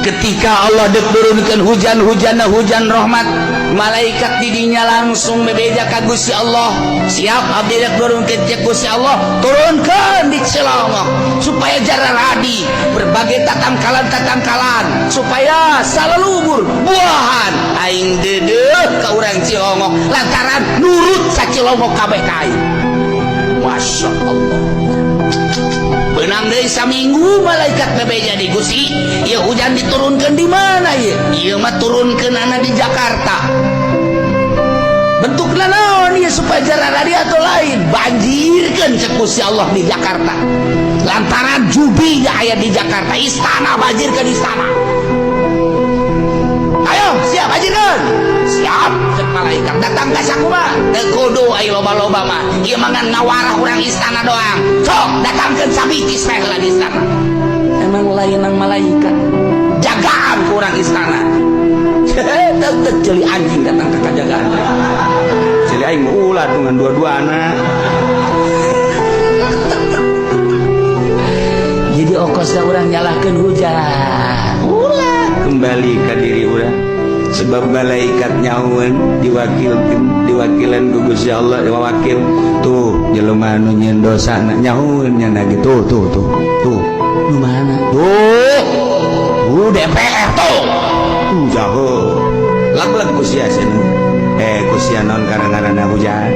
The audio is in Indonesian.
ketika Allah dek turunkan hujan rahmat, malaikat didinya langsung bebeja ka Gusti Allah. Siap abdi dek turunkan cek Gusti Allah, turunkan di Cilongok supaya jara radi berbagai tatangkalan supaya salelubur buahan aing dedeuh ka urang Cilongok lantaran nurut sa Cilongok kabeh ka aing. Masya Allah. Benang dari saminggu malaikat bebeja di Gusti, ya hujan diturunkan di mana ya? Iya mah turunkan anak di Jakarta. Bentuknya naon ya supaya jalan radi atau lain banjirkan cek Gusti Allah di Jakarta. Lantaran jubi ya aya di Jakarta, istana banjirkan istana. Ayo siap banjirkan. Siap cek malaikat datang ke sakumaha teu kudu aya loba-loba mah ieu mah ngawarah urang istana doang sok datangkeun sabitis teh heula di istana. Emang lain nang malaikat jagaan ku urang istana teu ceuli anjing datang ke kajagaan ceuli aing ulah dengan dua-duana. Jadi okosna urang nyalahkeun hujan ulah kembali ka diri urang sebab malaikat nyaun diwakilan ku Gusti Allah wakil tuh jelema anu nyeun dosana nyaun nya gitu tuh nu mana DPR tuh jauh lag ku sia Gusti anon karang-karangna hujan